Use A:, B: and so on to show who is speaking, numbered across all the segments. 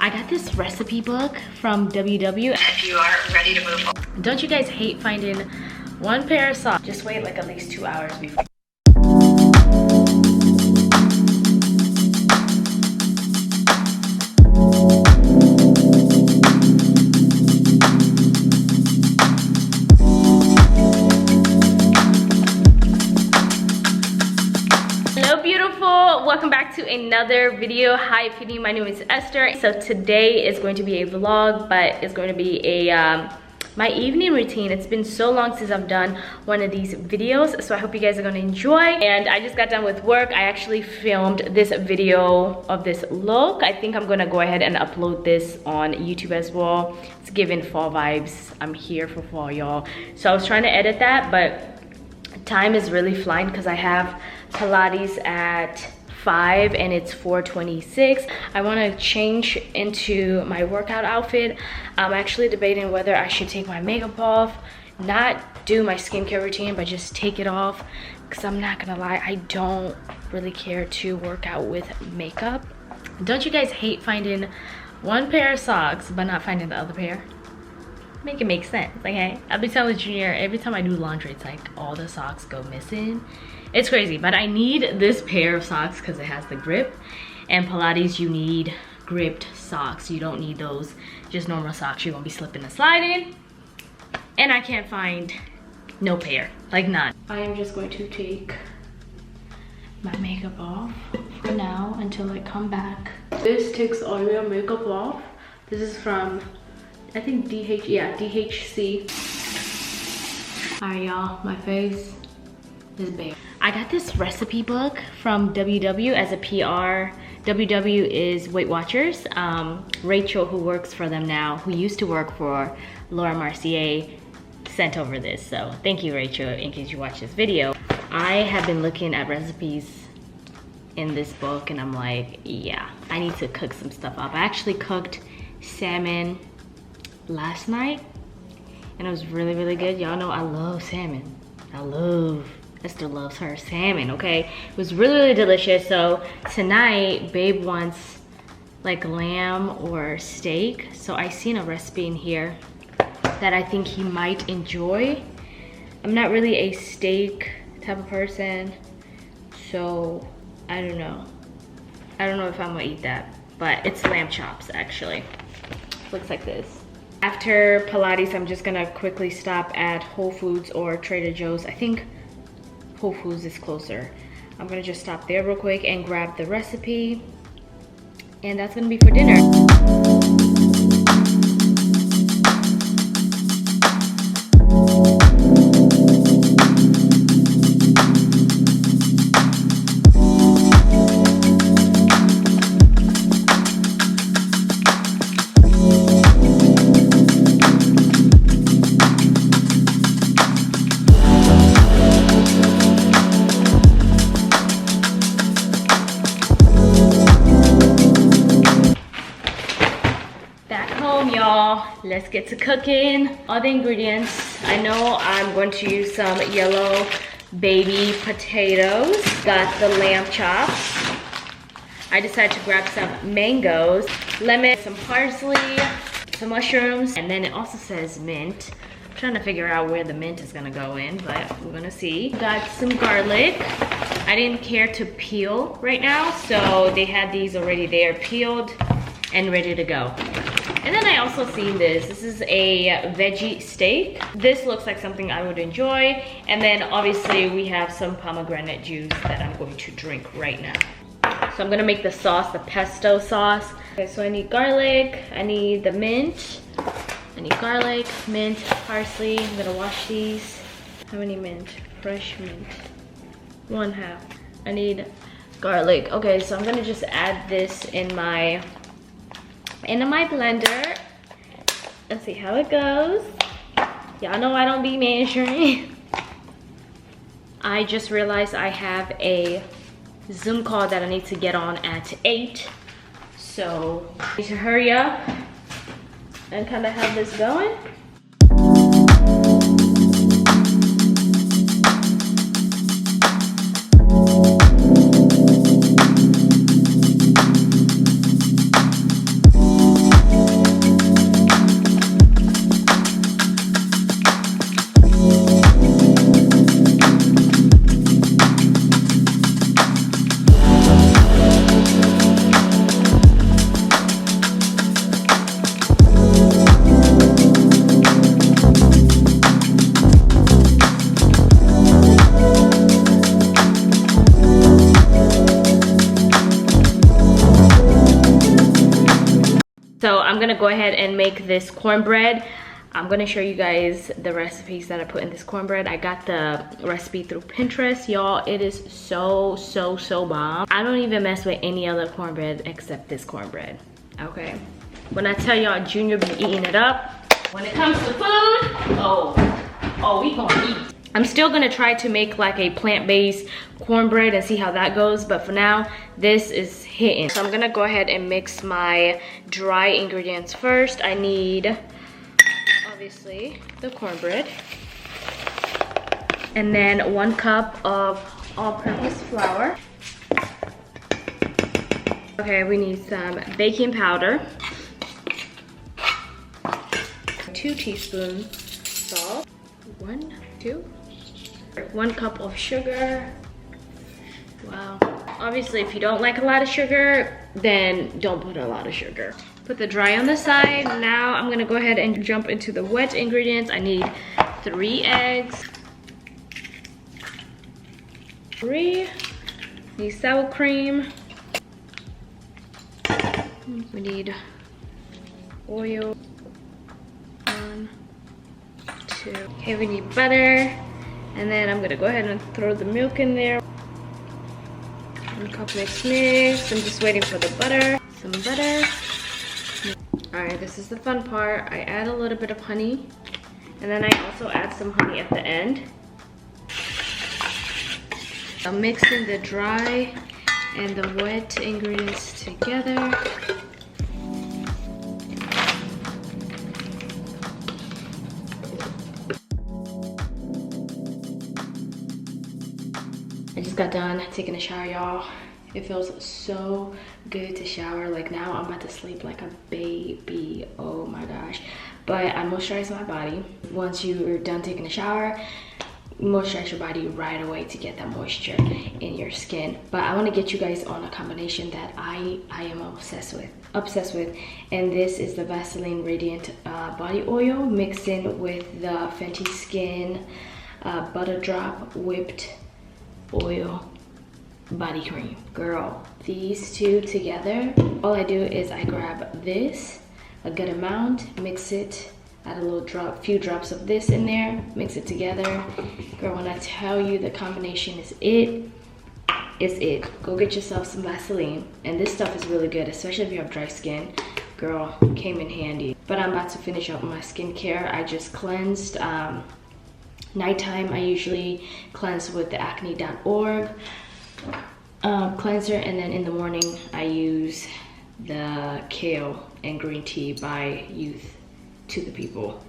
A: I got this recipe book from WW. If you are ready to move on. Don't you guys hate finding one pair of socks? Just wait like at least 2 hours before. Welcome back to another video. Hi Phoebe, my name is Esther. So today is going to be a vlog, but it's going to be a my evening routine. It's been so long since I've done one of these videos, so I hope you guys are going to enjoy. And I just got done with work. I actually filmed this video of this look. I think I'm gonna go ahead and upload this on YouTube as well. It's giving fall vibes. I'm here for fall, y'all. So I was trying to edit that, but time is really flying because I have Pilates at 5 and it's 4:26. I want to change into my workout outfit. I'm actually debating whether I should take my makeup off, not do my skincare routine, but just take it off, because I'm not gonna lie, I don't really care to work out with makeup. Don't you guys hate finding one pair of socks but not finding the other pair? Make it make sense, okay? I'll be telling Junior every time I do laundry, it's like all the socks go missing. It's crazy, but I need this pair of socks because it has the grip. And Pilates, you need gripped socks. You don't need those just normal socks. You're gonna be slipping and sliding. And I can't find no pair, like none. I am just going to take my makeup off for now until I come back. This takes all your makeup off. This is from, I think DHC. Alright y'all, my face is bare. I got this recipe book from WW as a PR. WW is Weight Watchers. Rachel, who works for them now, who used to work for Laura Mercier, sent over this. So thank you, Rachel, in case you watch this video. I have been looking at recipes in this book and I'm like, yeah, I need to cook some stuff up. I actually cooked salmon last night and it was really, really good. Y'all know I love salmon. Esther loves her salmon, okay? It was really, really delicious. So tonight, Babe wants like lamb or steak. So I seen a recipe in here that I think he might enjoy. I'm not really a steak type of person, so I don't know. I don't know if I'm gonna eat that, but it's lamb chops actually. Looks like this. After Pilates, I'm just gonna quickly stop at Whole Foods or Trader Joe's. I think Whole Foods is closer. I'm gonna just stop there real quick and grab the recipe, and that's gonna be for dinner. Let's get to cooking. All the ingredients. I know I'm going to use some yellow baby potatoes. Got the lamb chops. I decided to grab some mangoes, lemon, some parsley, some mushrooms, and then it also says mint. I'm trying to figure out where the mint is gonna go in, but we're gonna see. Got some garlic. I didn't care to peel right now, so they had these already there, peeled and ready to go. And then I also seen this. This is a veggie steak. This looks like something I would enjoy. And then obviously we have some pomegranate juice that I'm going to drink right now. So I'm gonna make the sauce, the pesto sauce. Okay, so I need garlic, I need the mint. I need garlic, mint, parsley. I'm gonna wash these. How many mint? Fresh mint. 1/2. I need garlic. Okay, so I'm gonna just add this in my blender. Let's see how it goes. Y'all know I don't be measuring. I just realized I have a Zoom call that I need to get on at 8. So I need to hurry up and kind of have this going. So I'm gonna go ahead and make this cornbread. I'm gonna show you guys the recipes that I put in this cornbread. I got the recipe through Pinterest, y'all. It is so bomb. I don't even mess with any other cornbread except this cornbread, okay? When I tell y'all Junior be eating it up. When it comes to food, oh, we gonna eat. I'm still gonna try to make like a plant-based cornbread and see how that goes, but for now, this is hitting. So I'm gonna go ahead and mix my dry ingredients first. I need, obviously, the cornbread. And then 1 cup of all-purpose flour. Okay, we need some baking powder. 2 teaspoons salt. 1, 2. 1 cup of sugar. Wow. Obviously, if you don't like a lot of sugar, then don't put a lot of sugar. Put the dry on the side. Now I'm gonna go ahead and jump into the wet ingredients. I need 3 eggs. 3. Need sour cream. We need oil. 1, 2. Okay, we need butter. And then I'm gonna go ahead and throw the milk in there. 1 cup mix. I'm just waiting for the butter. Some butter. Alright, this is the fun part. I add a little bit of honey. And then I also add some honey at the end. I'm mixing the dry and the wet ingredients together. I just got done taking a shower, y'all. It feels so good to shower. Like now I'm about to sleep like a baby. Oh my gosh. But I moisturize my body. Once you're done taking a shower, moisturize your body right away to get that moisture in your skin. But I want to get you guys on a combination that I am obsessed with. And this is the Vaseline Radiant Body Oil mixed in with the Fenty Skin Butter Drop Whipped Oil Body Cream. Girl, these two together, all I do is I grab this, a good amount, mix it, add a few drops of this in there, mix it together. Girl, when I tell you the combination is it, it's it. Go get yourself some Vaseline. And this stuff is really good, especially if you have dry skin. Girl, came in handy. But I'm about to finish up my skincare. I just cleansed. Nighttime, I usually cleanse with the acne.org cleanser, and then in the morning, I use the Kale and Green Tea by Youth to the People.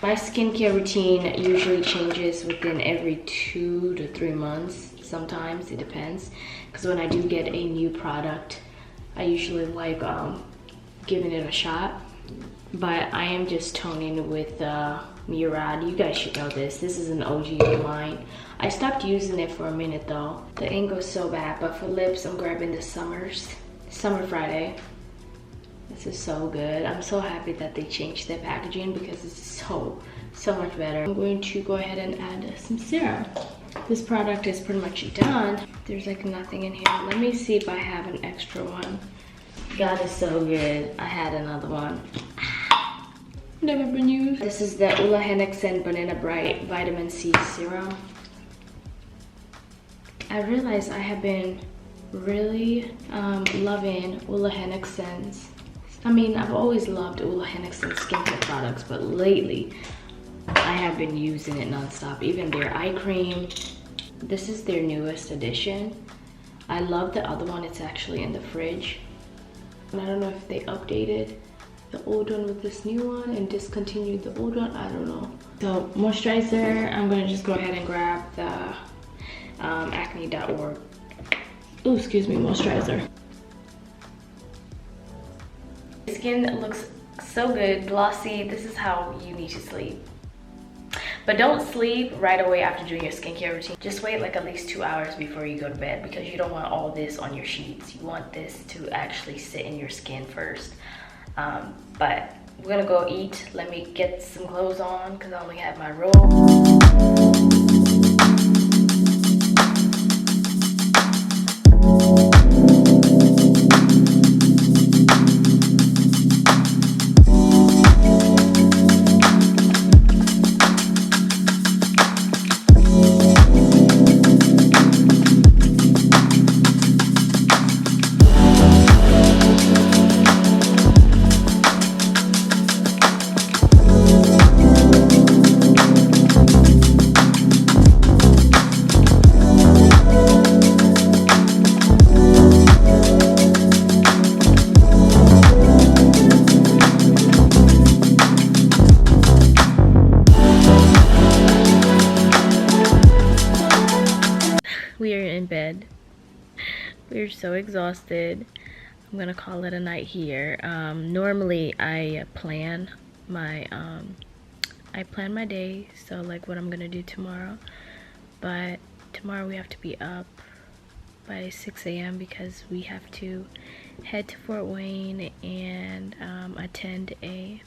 A: My skincare routine usually changes within every 2 to 3 months. Sometimes it depends, because when I do get a new product, I usually like giving it a shot. But I am just toning with Murad. You guys should know this. This is an OG of mine. I stopped using it for a minute though. The ink goes so bad. But for lips, I'm grabbing the Summer Friday. This is so good. I'm so happy that they changed their packaging because it's so much better. I'm going to go ahead and add some serum. This product is pretty much done. There's like nothing in here. Let me see if I have an extra one. God, is so good. I had another one. Never been used. This is the Ula Henriksen Banana Bright Vitamin C Serum. I realized I have been really loving Ula Henriksen's. I mean, I've always loved Ula Henriksen's skincare products, but lately I have been using it nonstop. Even their eye cream. This is their newest edition. I love the other one. It's actually in the fridge. And I don't know if they updated the old one with this new one and discontinued the old one. I don't know. So moisturizer, I'm gonna just go ahead and grab the acne.org. Oh, excuse me, moisturizer. Skin looks so good, glossy. This is how you need to sleep. But don't sleep right away after doing your skincare routine. Just wait like at least 2 hours before you go to bed, because you don't want all this on your sheets. You want this to actually sit in your skin first. But we're gonna go eat. Let me get some clothes on because I only have my robe. We're so exhausted. I'm gonna call it a night here. Normally I plan my day, so like what I'm gonna do tomorrow, but tomorrow we have to be up by 6 a.m. because we have to head to Fort Wayne and attend a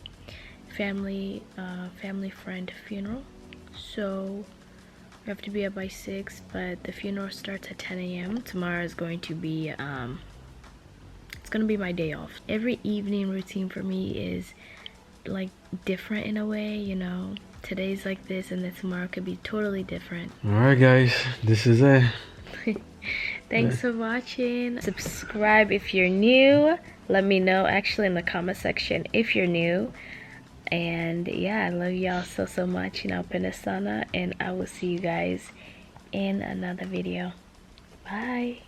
A: family friend funeral. So we have to be up by 6, but the funeral starts at 10 a.m. Tomorrow is going to be it's gonna be my day off. Every evening routine for me is like different in a way, you know. Today's like this and then tomorrow could be totally different.
B: All right guys, this is it.
A: Thanks for watching. Subscribe if you're new. Let me know actually in the comment section if you're new. And yeah, I love y'all so much. You know, Penasana, and I will see you guys in another video. Bye.